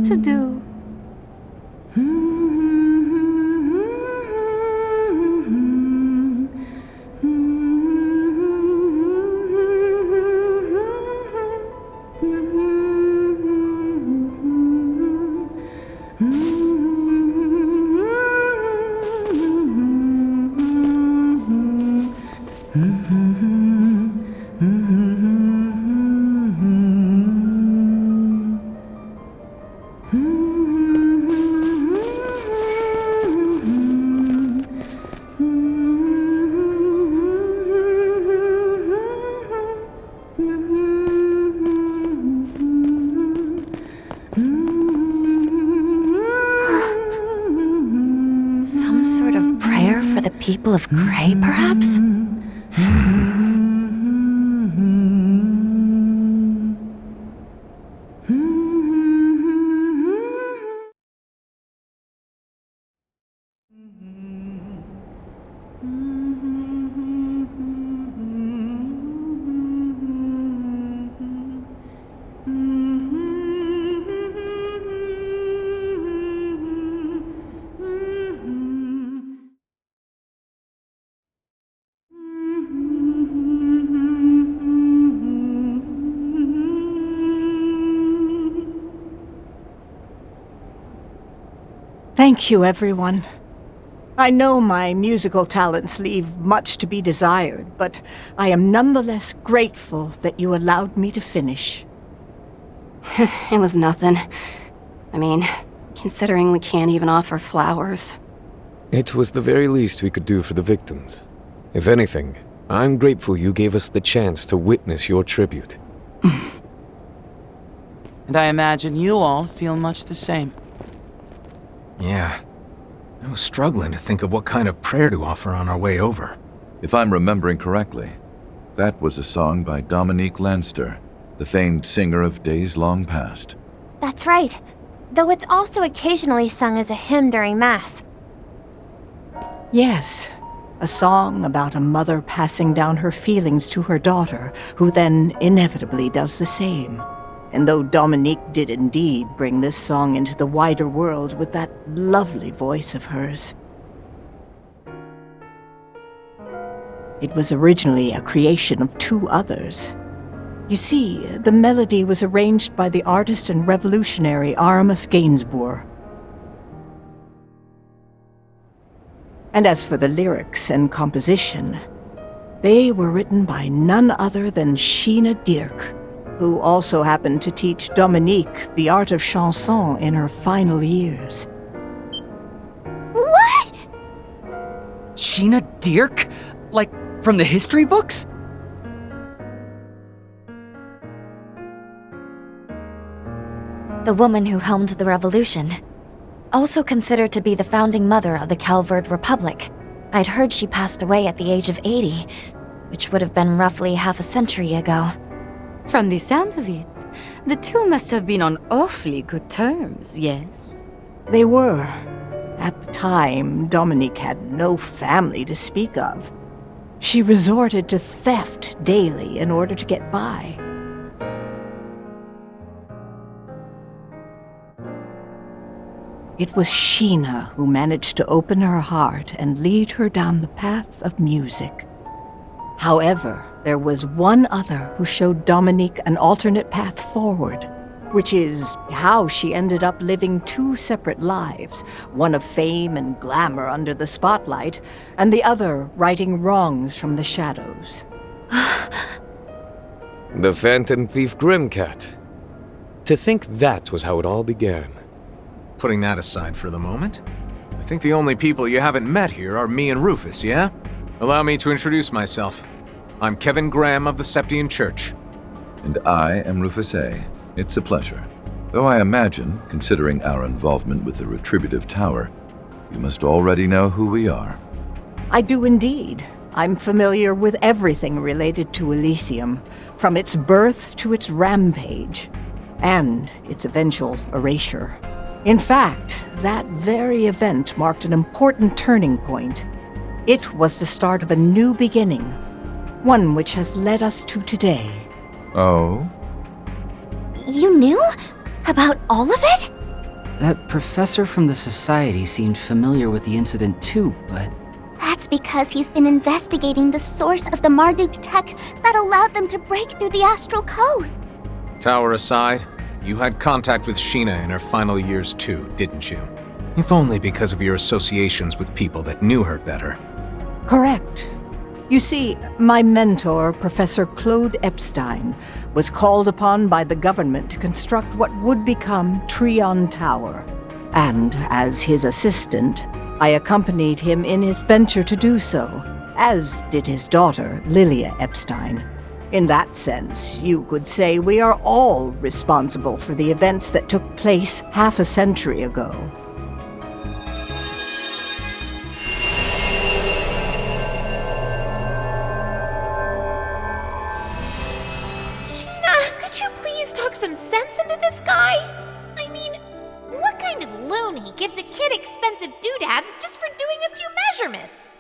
to do. Some sort of prayer for the people of Gray, perhaps? Thank you, everyone. I know my musical talents leave much to be desired, but I am nonetheless grateful that you allowed me to finish. It was nothing. I mean, considering we can't even offer flowers. It was the very least we could do for the victims. If anything, I'm grateful you gave us the chance to witness your tribute. And I imagine you all feel much the same. Yeah. I was struggling to think of what kind of prayer to offer on our way over. If I'm remembering correctly, that was a song by Dominique Lanster, the famed singer of days long past. That's right. Though it's also occasionally sung as a hymn during Mass. Yes, a song about a mother passing down her feelings to her daughter, who then inevitably does the same. And though Dominique did indeed bring this song into the wider world with that lovely voice of hers, it was originally a creation of two others. You see, the melody was arranged by the artist and revolutionary Aramis Gainsbourg. And as for the lyrics and composition, they were written by none other than Sheena Dirk, who also happened to teach Dominique the art of chanson in her final years. What? Sheena Dirk? Like, from the history books? The woman who helmed the revolution. Also considered to be the founding mother of the Calvert Republic. I'd heard she passed away at the age of 80, which would have been roughly half a century ago. From the sound of it, the two must have been on awfully good terms, yes? They were. At the time, Dominique had no family to speak of. She resorted to theft daily in order to get by. It was Sheena who managed to open her heart and lead her down the path of music. However, there was one other who showed Dominique an alternate path forward, which is how she ended up living two separate lives, one of fame and glamour under the spotlight, and the other righting wrongs from the shadows. The Phantom Thief Grimcat. To think that was how it all began. Putting that aside for the moment, I think the only people you haven't met here are me and Rufus, yeah? Allow me to introduce myself. I'm Kevin Graham of the Septian Church. And I am Rufus A. It's a pleasure. Though I imagine, considering our involvement with the Retributive Tower, you must already know who we are. I do indeed. I'm familiar with everything related to Elysium, from its birth to its rampage, and its eventual erasure. In fact, that very event marked an important turning point. It was the start of a new beginning, one which has led us to today. Oh? You knew? About all of it? That professor from the Society seemed familiar with the incident too, but... That's because he's been investigating the source of the Marduk tech that allowed them to break through the Astral Code. Tower aside, you had contact with Sheena in her final years too, didn't you? If only because of your associations with people that knew her better. Correct. You see, my mentor, Professor Claude Epstein, was called upon by the government to construct what would become Trion Tower. And as his assistant, I accompanied him in his venture to do so, as did his daughter, Lilia Epstein. In that sense, you could say we are all responsible for the events that took place half a century ago. Sheena, could you please talk some sense into this guy? I mean, what kind of loony gives a kid expensive doodads just for doing a few measurements?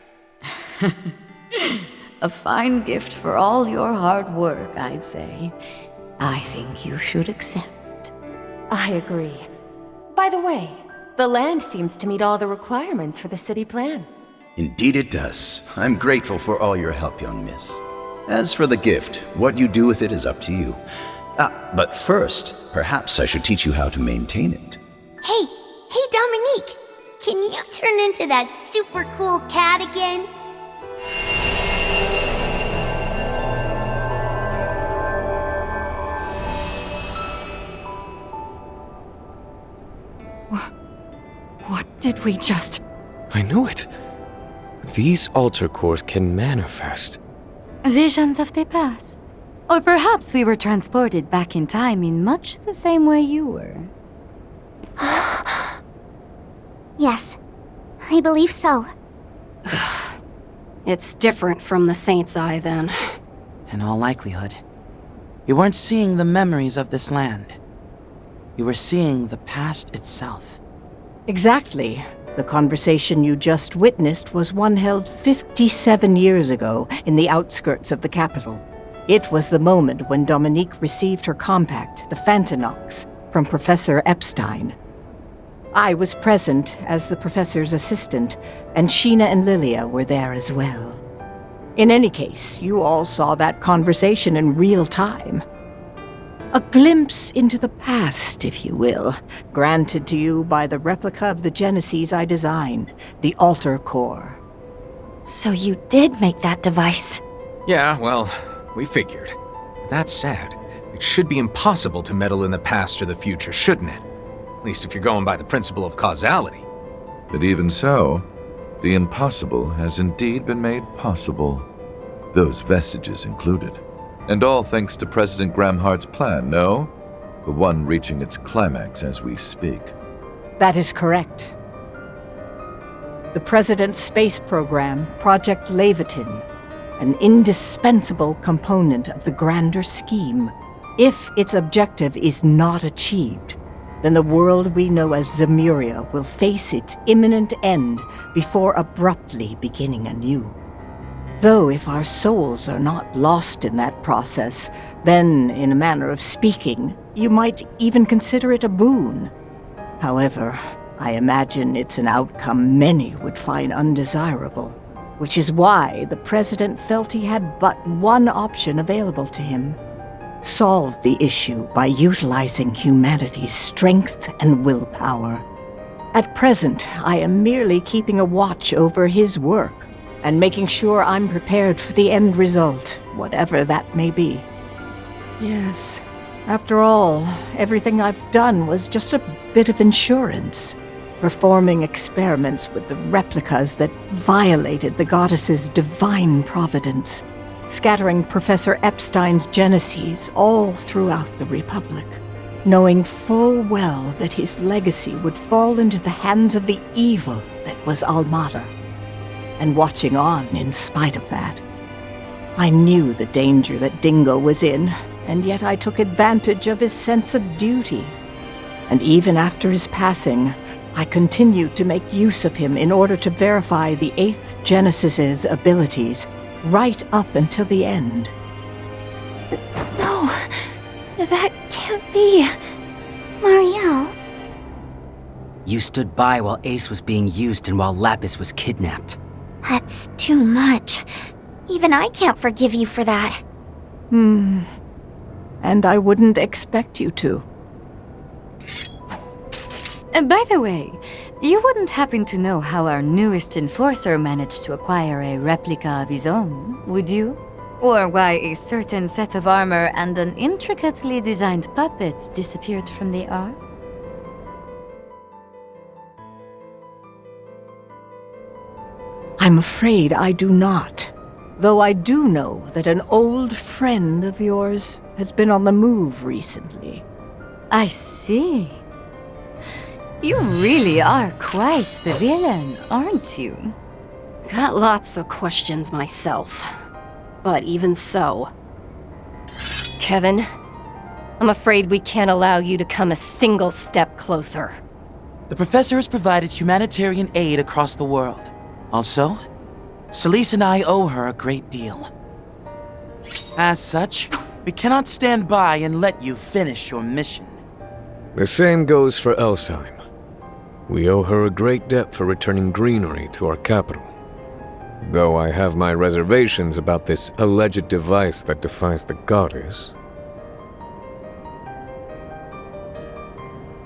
A fine gift for all your hard work, I'd say. I think you should accept. I agree. By the way, the land seems to meet all the requirements for the city plan. Indeed it does. I'm grateful for all your help, young miss. As for the gift, what you do with it is up to you. But first, perhaps I should teach you how to maintain it. Hey Dominique, can you turn into that super cool cat again? What did we just... I knew it. These altar cores can manifest. Visions of the past. Or perhaps we were transported back in time in much the same way you were. Yes, I believe so. It's different from the Saint's Eye, then. In all likelihood, you weren't seeing the memories of this land. You were seeing the past itself. Exactly. The conversation you just witnessed was one held 57 years ago in the outskirts of the capital. It was the moment when Dominique received her compact, the Phantinox, from Professor Epstein. I was present as the professor's assistant, and Sheena and Lilia were there as well. In any case, you all saw that conversation in real time. A glimpse into the past, if you will, granted to you by the replica of the Genesis I designed, the Altar Core. So you did make that device? Yeah, well, we figured. That said, it should be impossible to meddle in the past or the future, shouldn't it? At least if you're going by the principle of causality. But even so, the impossible has indeed been made possible. Those vestiges included. And all thanks to President Gramhart's plan, no? The one reaching its climax as we speak. That is correct. The President's space program, Project Levitin, an indispensable component of the grander scheme. If its objective is not achieved, then the world we know as Zemuria will face its imminent end before abruptly beginning anew. Though if our souls are not lost in that process, then, in a manner of speaking, you might even consider it a boon. However, I imagine it's an outcome many would find undesirable, which is why the President felt he had but one option available to him: solve the issue by utilizing humanity's strength and willpower. At present, I am merely keeping a watch over his work, and making sure I'm prepared for the end result, whatever that may be. Yes, after all, everything I've done was just a bit of insurance, performing experiments with the replicas that violated the goddess's divine providence, scattering Professor Epstein's Genesis all throughout the Republic, knowing full well that his legacy would fall into the hands of the evil that was Almada, and watching on in spite of that. I knew the danger that Dingle was in, and yet I took advantage of his sense of duty. And even after his passing, I continued to make use of him in order to verify the 8th Genesis's abilities, right up until the end. No, that can't be. Marielle. You stood by while Ace was being used and while Lapis was kidnapped. That's too much. Even I can't forgive you for that. And I wouldn't expect you to. By the way, you wouldn't happen to know how our newest enforcer managed to acquire a replica of his own, would you? Or why a certain set of armor and an intricately designed puppet disappeared from the ark? I'm afraid I do not. Though I do know that an old friend of yours has been on the move recently. I see. You really are quite the villain, aren't you? Got lots of questions myself. But even so... Kevin, I'm afraid we can't allow you to come a single step closer. The professor has provided humanitarian aid across the world. Also, Celise and I owe her a great deal. As such, we cannot stand by and let you finish your mission. The same goes for Elsheim. We owe her a great debt for returning greenery to our capital. Though I have my reservations about this alleged device that defies the goddess.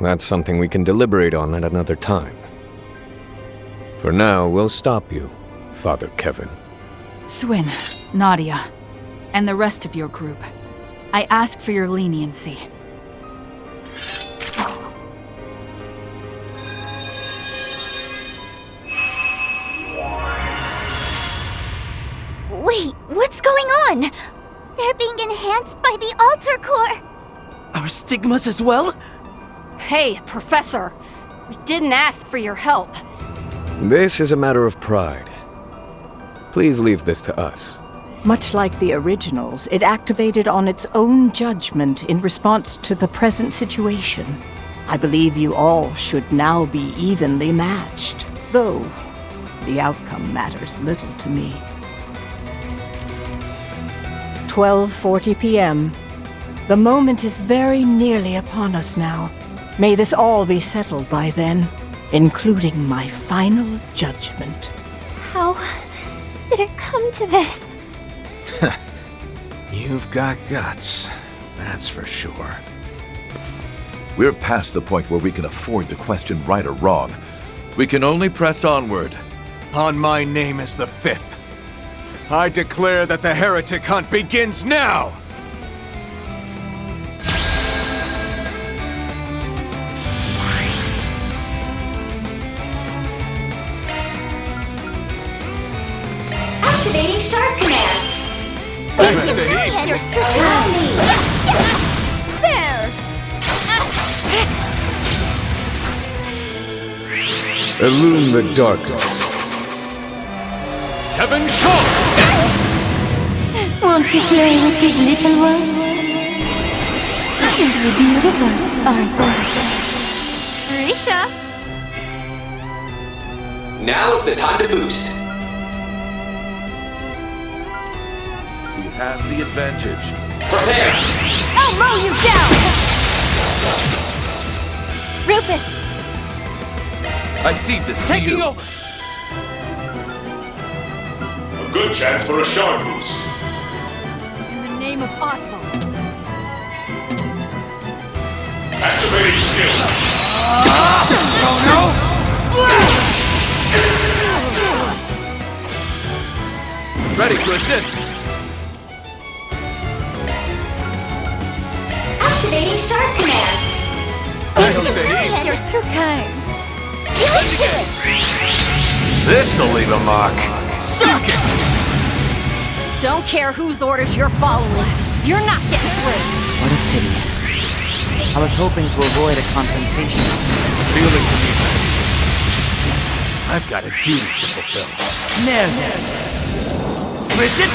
That's something we can deliberate on at another time. For now, we'll stop you, Father Kevin. Swin, Nadia, and the rest of your group. I ask for your leniency. Wait, what's going on? They're being enhanced by the Altar Core! Our stigmas as well? Hey, Professor! We didn't ask for your help. This is a matter of pride. Please leave this to us. Much like the originals, it activated on its own judgment in response to the present situation. I believe you all should now be evenly matched, though the outcome matters little to me. 12:40 p.m. The moment is very nearly upon us now. May this all be settled by then, including my final judgment. How did it come to this? You've got guts, that's for sure. We're past the point where we can afford to question right or wrong. We can only press onward. On my name as the Fifth, I declare that the heretic hunt begins now! Activating Sharp Command! You're too kind! There! Illume the darkness. 7 shots! Won't you play with these little ones? Simply beautiful, aren't they? Risha! Now's the time to boost. We have the advantage. Prepare! I'll mow you down! Rufus! I cede this to you. Over! Good chance for a sharp boost. In the name of Oswald. Activating skill. Ready to assist. Activating Sharp Command! You're too kind. This'll leave a mark. Suck it! Don't care whose orders you're following. You're not getting through. What a pity. I was hoping to avoid a confrontation. Feelings mutual. I've got a duty to fulfill. Snare them. Bridget,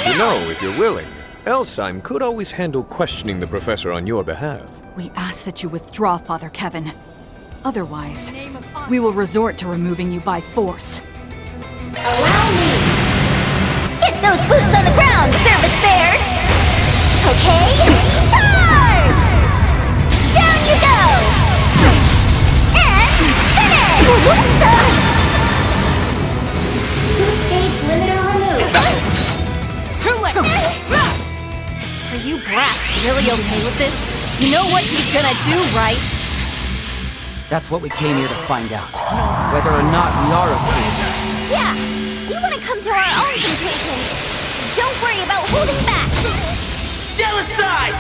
You know, if you're willing, Elsheim could always handle questioning the professor on your behalf. We ask that you withdraw, Father Kevin. Otherwise, we will resort to removing you by force. Allow me! Get those boots on the ground, service bears! Okay? Charge! Boost gauge limiter removed. Too late! Are you brats really okay with this? You know what he's gonna do, right? That's what we came here to find out. Whether or not we are okay with it. Yeah, we want to come to our own conclusions. Don't worry about holding back. Jealouside!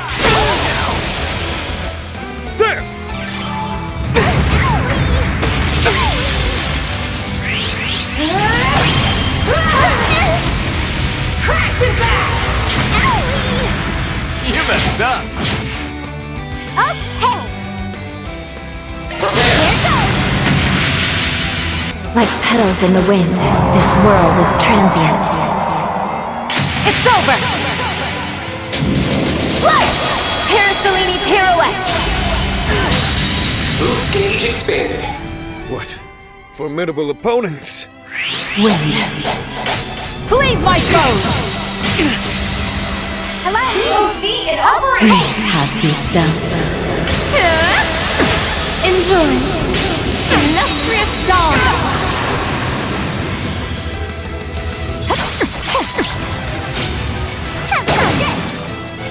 There! Crashing back! You messed up. Okay. Like petals in the wind, this world is transient. It's over! Flush! Parasolini pirouette! Boost gauge expanded. What formidable opponents! Wind. Leave my foes! Hello, DOC in operation! Have these dust. Enjoy. Illustrious dawn!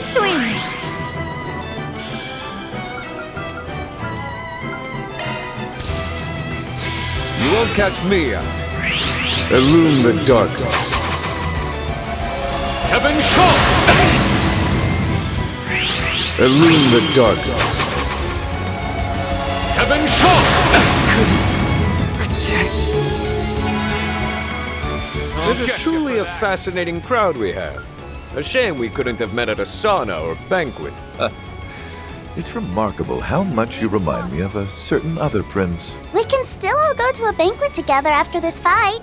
Sweet. You won't catch me out. Illume the darkness. 7 shots! Illume the darkness. 7 shots! This is truly a fascinating crowd we have. A shame we couldn't have met at a sauna or banquet. It's remarkable how much you remind me of a certain other prince. We can still all go to a banquet together after this fight.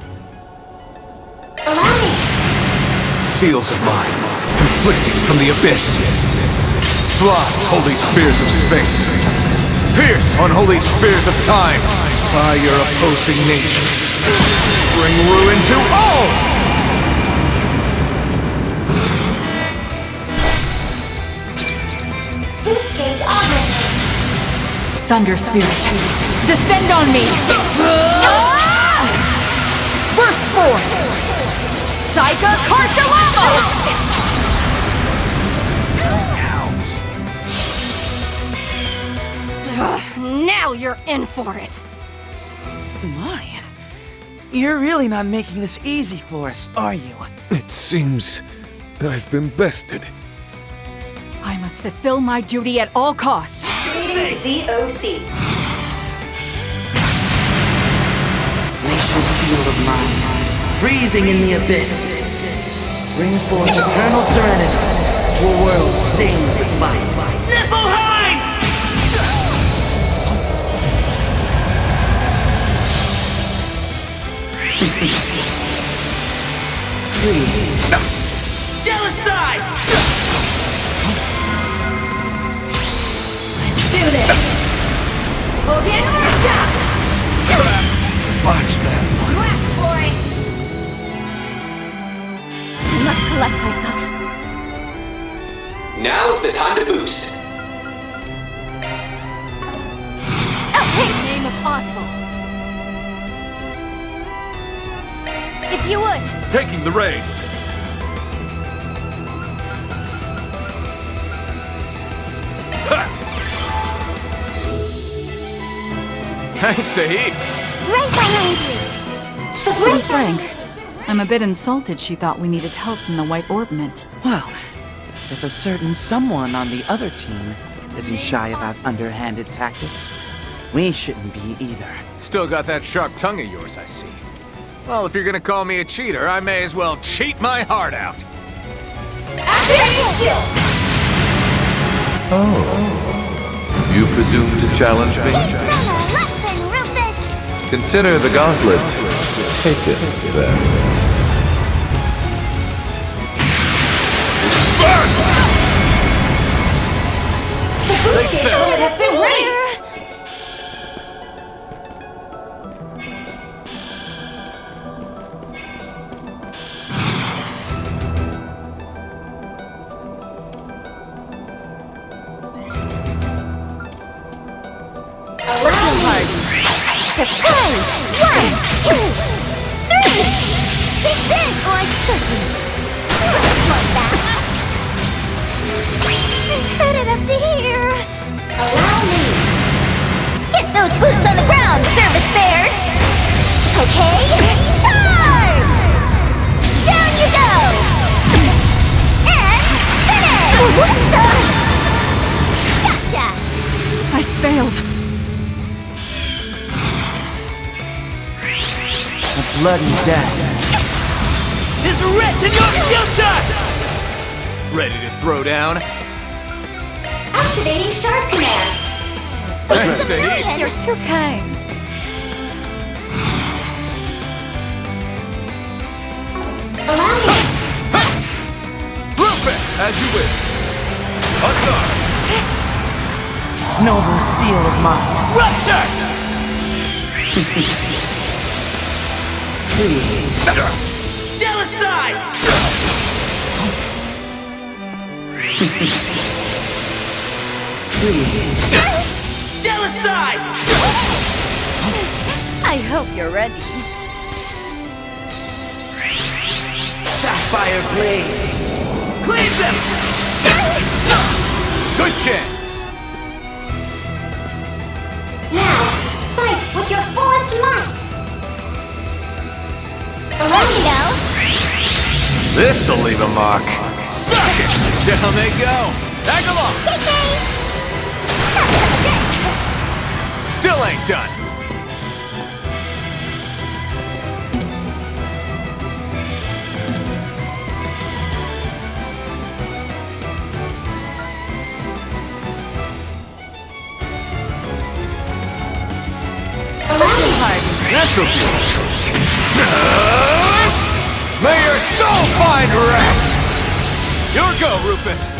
Seals of mine, conflicting from the abyss. Fly, holy spears of space. Pierce, unholy spears of time. By your opposing natures. Bring ruin to all! Boost gauge augmented. Thunder Spirit, Descend on me! Burst forth! Psycha Carcelamo! Now you're in for it! My, you're really not making this easy for us, are you? It seems I've been bested. I must fulfill my duty at all costs. ZOC. Glacial seal of mine, freezing in the abyss. Bring forth eternal serenity to a world stained with vice. Niflheim! Freeze. Jealouside! Let's do this! Ogen Ursha! Watch that one. Quack boy. I must collect myself. Now's the time to boost. Name of Oswald. If you would. Taking the reins. Thanks a heap. Right behind you. To be frank, I'm a bit insulted she thought we needed help from the White Orb Mint. Well, if a certain someone on the other team isn't shy about underhanded tactics, we shouldn't be either. Still got that sharp tongue of yours, I see. Well, if you're gonna call me a cheater, I may as well cheat my heart out. Oh. You presume to challenge me? Teach them a lesson, Rufus! Consider the gauntlet taken, then. The boost gauge limit has been raised. Too hard. Surprise! Blaze! 1, 2, 3! Big Big! Why, certainly. Let's start that. Cut it up to here. Allow me. Get those boots on the ground, service bears! Okay, charge! Down you go! And finish! What the? Gotcha! I failed. A bloody death is written your future! Ready to throw down? Activating Sharp Command. Thanks, Eddie. You're too kind. Allow me. Rufus, as you will. On guard. Noble seal of mine. Rupture! Please. Jealousy! Please. Jealousy! I hope you're ready. Sapphire blades. Cleave them! Good chance. Now, fight with your fullest might. Allow me now. This'll leave a mark. Suck it! Down they go. Tag along. Still ain't done. This'll do it. May your soul find rest! Your go, Rufus!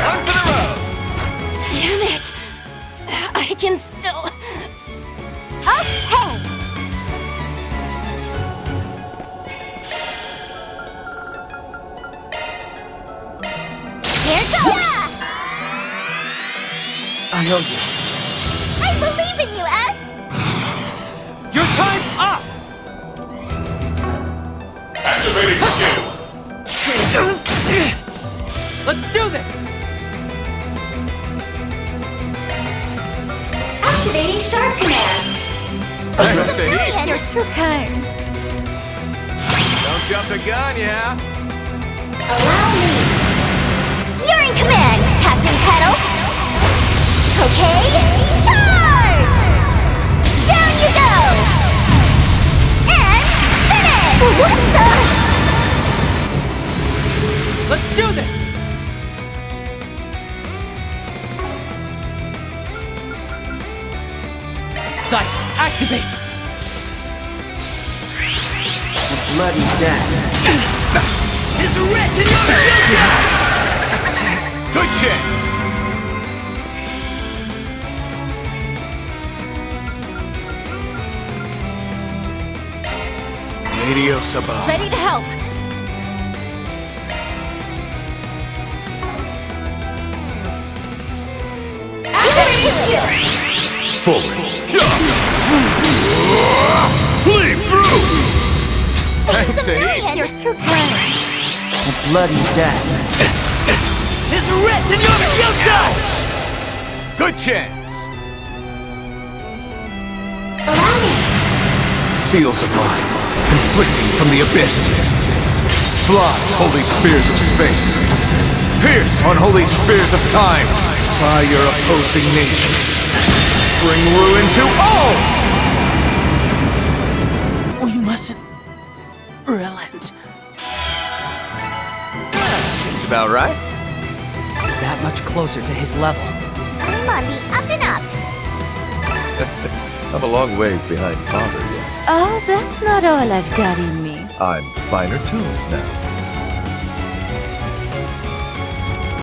On for the road! Damn it! I can still... Okay. Here goes. I owe you. I believe in you, S. Your time's up! Activating skill. Let's do this! Activating Sharp Command. Thanks, Eddie. You're too kind. Don't jump the gun, yeah? Allow me. You're in command, Captain Tettle. Okay, charge! Down you go! And finish! What the? Let's do this! Sight, activate! A bloody death is written in your future! Good chance! Adios above. Ready to help. Forward. Bleed through! Thanks, Eddie. You're too kind. A bloody death is written in your future! Good chance! Allow me. Seals of mine, conflicting from the abyss. Fly, holy spears of space. Pierce, unholy spears of time. By your opposing natures. Bring ruin to all! We mustn't relent. Seems about right. That much closer to his level. I'm on the up and up. I'm a long ways behind Father yet. Oh, that's not all I've got in me. I'm finer tuned now.